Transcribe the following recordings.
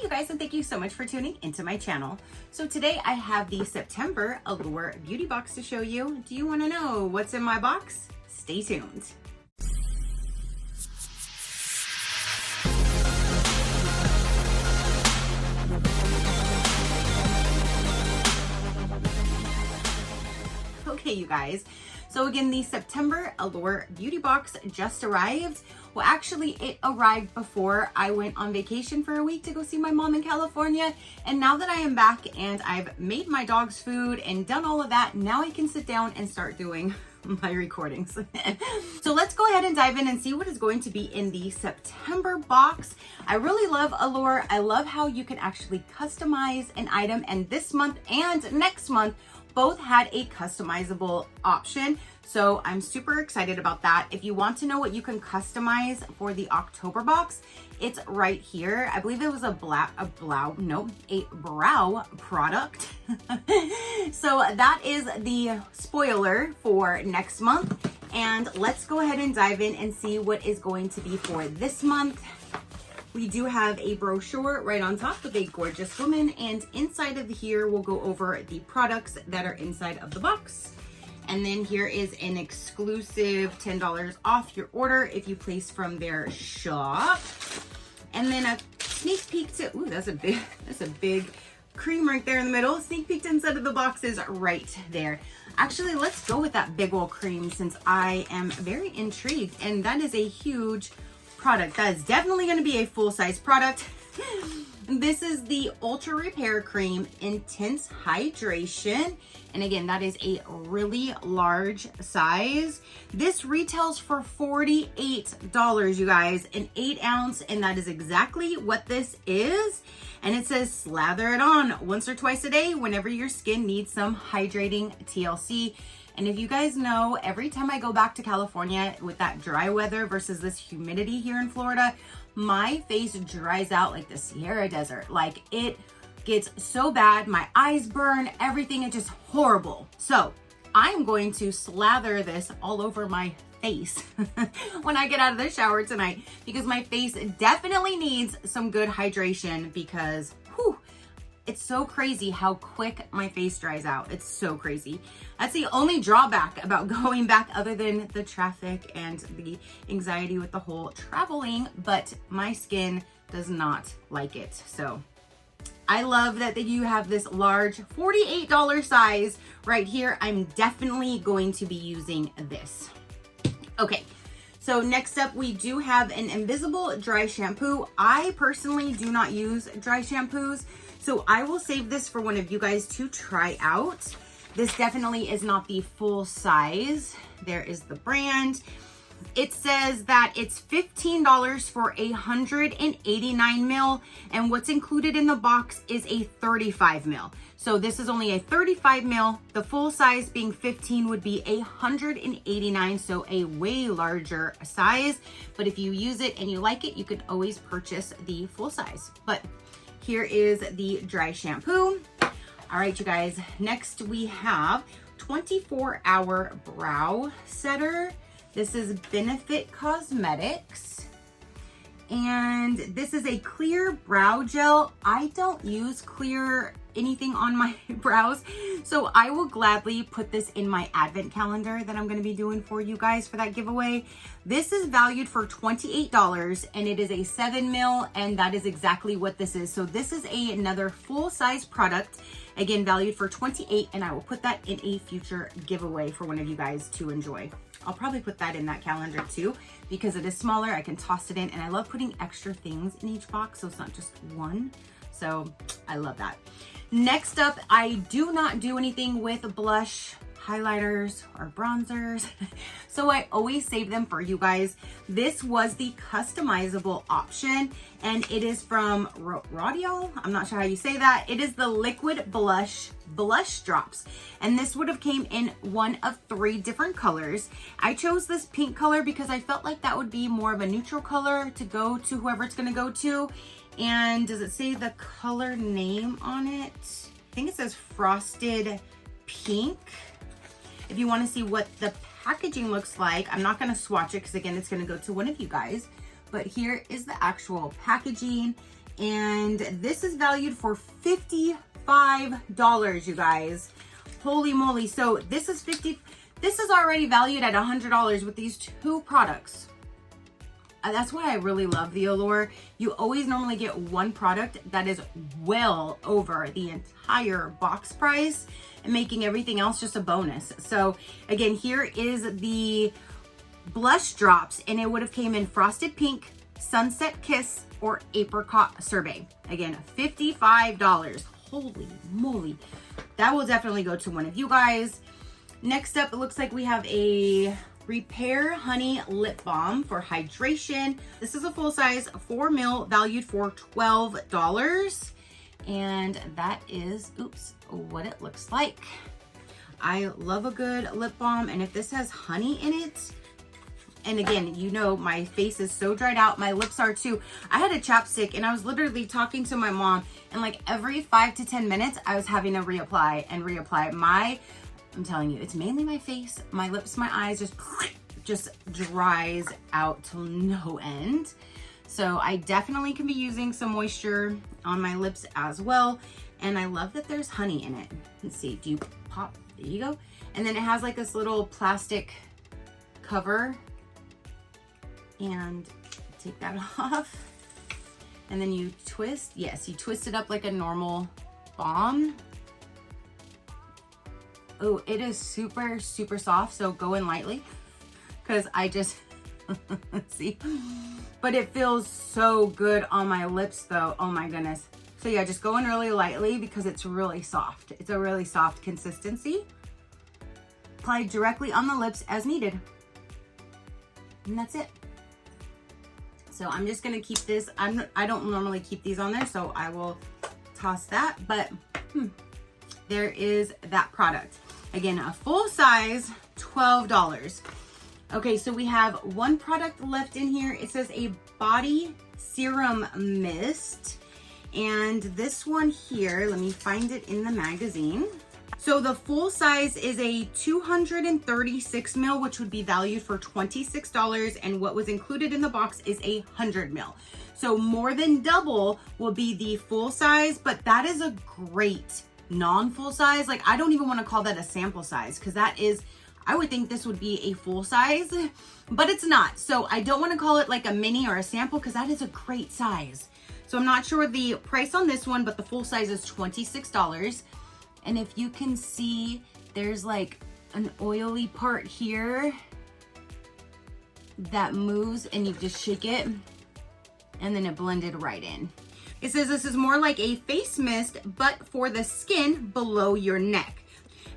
you guys, and thank you so much for tuning into my channel. So today I have the September Allure beauty box to show you. Do you want to know what's in my box? Stay tuned. Okay, you guys. So again, the September Allure beauty box just arrived. Well, actually it arrived before I went on vacation for a week to go see my mom in California. And now that I am back and I've made my dog's food and done all of that, now I can sit down and start doing my recordings. So let's go ahead and dive in and see what is going to be in the September box. I really love Allure. I love how you can actually customize an item, and this month and next month both had a customizable option. So I'm super excited about that. If you want to know what you can customize for the October box, it's right here. I believe it was a brow product. So that is the spoiler for next month. And let's go ahead and dive in and see what is going to be for this month. We do have a brochure right on top with a gorgeous woman, and inside of here we'll go over the products that are inside of the box. And then here is an exclusive $10 off your order if you place from their shop. And then a sneak peek to, ooh, that's a big cream right there in the middle. Sneak peek inside of the box is right there. Actually, let's go with that big old cream since I am very intrigued, and that is a huge product. That is definitely going to be a full-size product. This is the Ultra Repair Cream Intense Hydration. And again, that is a really large size. This retails for $48, you guys, an 8 ounce. And that is exactly what this is. And it says slather it on once or twice a day whenever your skin needs some hydrating TLC. And if you guys know, every time I go back to California with that dry weather versus this humidity here in Florida, my face dries out like the Sierra Desert. Like, it gets so bad, my eyes burn, everything is just horrible. So I'm going to slather this all over my face when I get out of the shower tonight, because my face definitely needs some good hydration, because whew, it's so crazy how quick my face dries out. It's so crazy. That's the only drawback about going back, other than the traffic and the anxiety with the whole traveling, but my skin does not like it. So I love that you have this large $48 size right here. I'm definitely going to be using this. Okay. So next up, we do have an invisible dry shampoo. I personally do not use dry shampoos, so I will save this for one of you guys to try out. This definitely is not the full size. There is the brand. It says that it's $15 for 189 ml, and what's included in the box is a 35 ml. So this is only a 35 ml. The full size being 15 would be 189, so a way larger size. But if you use it and you like it, you could always purchase the full size. But here is the dry shampoo. All right, you guys, next we have 24-hour brow setter. This is Benefit Cosmetics, and this is a clear brow gel. I don't use clear anything on my brows, so I will gladly put this in my advent calendar that I'm going to be doing for you guys for that giveaway. This is valued for $28, and it is a 7 ml, and that is exactly what this is. So this is another full-size product, again valued for $28, and I will put that in a future giveaway for one of you guys to enjoy. I'll probably put that in that calendar too, because it is smaller. I can toss it in, and I love putting extra things in each box, so it's not just one. So I love that. Next up, I do not do anything with blush, highlighters, or bronzers, so I always save them for you guys. This was the customizable option, and it is from Rodial. I'm not sure how you say that. It is the liquid blush drops, and this would have came in one of 3 different colors. I chose this pink color because I felt like that would be more of a neutral color to go to whoever it's going to go to. And does it say the color name on it? I think it says Frosted Pink. If you want to see what the packaging looks like, I'm not going to swatch it because again, it's going to go to one of you guys. But here is the actual packaging, And this is valued for $55, you guys. Holy moly. So this is already valued at $100 with these two products. That's why I really love the Allure. You always normally get one product that is well over the entire box price and making everything else just a bonus. So again, here is the blush drops, and it would have came in Frosted Pink, Sunset Kiss, or Apricot Sorbet. Again, $55. Holy moly. That will definitely go to one of you guys. Next up, it looks like we have a Repair Honey Lip Balm for hydration. This is a full size 4 ml valued for $12. And that is, oops, what it looks like. I love a good lip balm, and if this has honey in it, and again, you know, my face is so dried out. My lips are too. I had a chapstick and I was literally talking to my mom, and like every 5 to 10 minutes, I was having to reapply and reapply. I'm telling you, it's mainly my face, my lips, my eyes, just dries out till no end. So I definitely can be using some moisture on my lips as well. And I love that there's honey in it. Let's see, do you pop? There you go. And then it has like this little plastic cover. And take that off. And then you twist. Yes, you twist it up like a normal balm. Oh, it is super, super soft. So go in lightly, because I just, see. But it feels so good on my lips though. Oh my goodness. So yeah, just go in really lightly because it's really soft. It's a really soft consistency. Apply directly on the lips as needed. And that's it. So I'm just gonna keep this. I don't normally keep these on there, so I will toss that. But there is that product. Again, a full size, $12. Okay, so we have one product left in here. It says a body serum mist. And this one here, let me find it in the magazine. So the full size is a 236 ml, which would be valued for $26. And what was included in the box is a 100 ml. So more than double will be the full size, but that is a great non-full size. Like, I don't even want to call that a sample size, because that is, I would think this would be a full size, but it's not. So I don't want to call it like a mini or a sample, because that is a great size. So I'm not sure the price on this one, but the full size is $26. And if you can see, there's like an oily part here that moves, and you just shake it and then it blended right in. It says this is more like a face mist, but for the skin below your neck.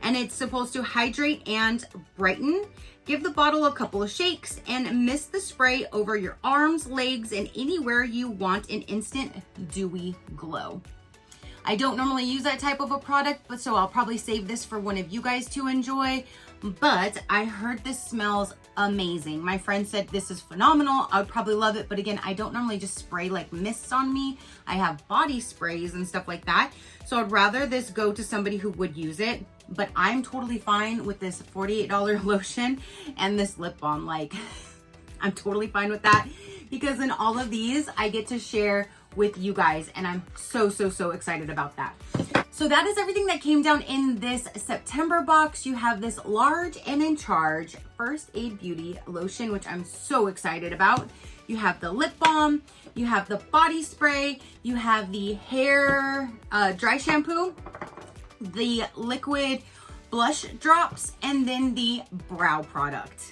And it's supposed to hydrate and brighten. Give the bottle a couple of shakes and mist the spray over your arms, legs, and anywhere you want an instant dewy glow. I don't normally use that type of a product, but so I'll probably save this for one of you guys to enjoy. But I heard this smells amazing. My friend said this is phenomenal. I would probably love it. But again, I don't normally just spray like mists on me. I have body sprays and stuff like that. So I'd rather this go to somebody who would use it. But I'm totally fine with this $48 lotion and this lip balm. Like, I'm totally fine with that, because in all of these, I get to share with you guys, and I'm so excited about that. So that is everything that came down in this September box. You have this large and in charge First Aid Beauty lotion, which I'm so excited about. You have the lip balm, you have the body spray, you have the hair dry shampoo, the liquid blush drops, and then the brow product.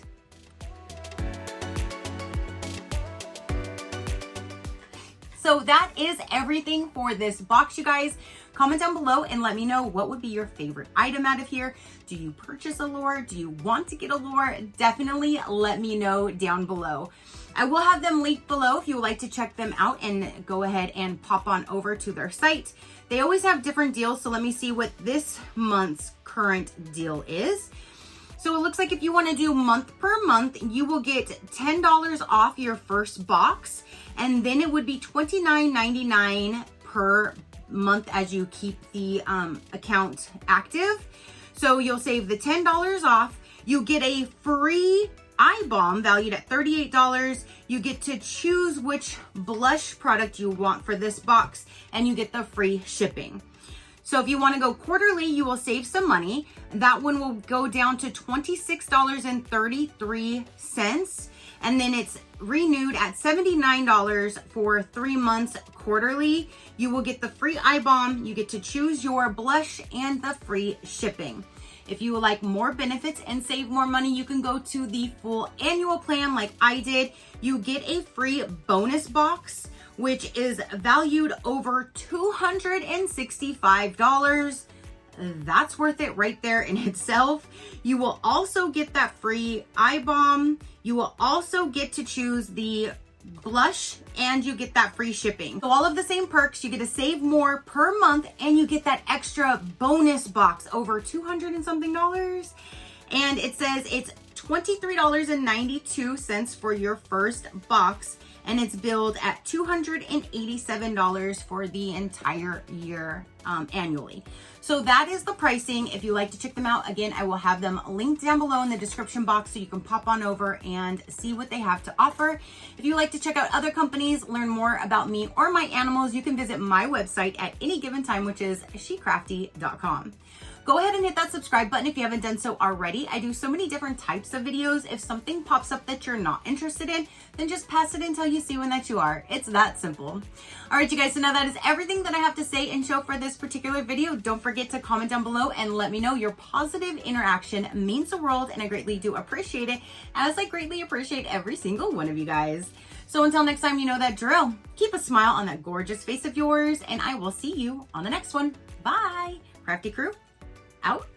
So that is everything for this box, you guys. Comment down below and let me know what would be your favorite item out of here. Do you purchase Allure? Do you want to get Allure? Definitely let me know down below. I will have them linked below if you would like to check them out, and go ahead and pop on over to their site. They always have different deals, so let me see what this month's current deal is. So it looks like if you want to do month per month, you will get $10 off your first box, and then it would be $29.99 per month as you keep the account active. So you'll save the $10 off. You get a free eye balm valued at $38. You get to choose which blush product you want for this box, and you get the free shipping. So if you want to go quarterly, you will save some money. That one will go down to $26.33. And then it's renewed at $79 for 3 months quarterly. You will get the free eye balm, you get to choose your blush, and the free shipping. If you would like more benefits and save more money, you can go to the full annual plan like I did. You get a free bonus box, which is valued over $265. That's worth it right there in itself. You will also get that free eye balm. You will also get to choose the blush, and you get that free shipping. So all of the same perks, you get to save more per month, and you get that extra bonus box over $200 and something. And it says it's $23.92 for your first box, and it's billed at $287 for the entire year annually. So that is the pricing. If you like to check them out, again, I will have them linked down below in the description box so you can pop on over and see what they have to offer. If you like to check out other companies, learn more about me or my animals, you can visit my website at any given time, which is SheCrafty.com. Go ahead and hit that subscribe button if you haven't done so already. I do so many different types of videos. If something pops up that you're not interested in, then just pass it until you see one that you are. It's that simple. All right, you guys, so now that is everything that I have to say and show for this particular video. Don't forget to comment down below and let me know. Your positive interaction means the world, and I greatly do appreciate it, as I greatly appreciate every single one of you guys. So until next time, you know that drill. Keep a smile on that gorgeous face of yours, and I will see you on the next one. Bye. Crafty crew, out.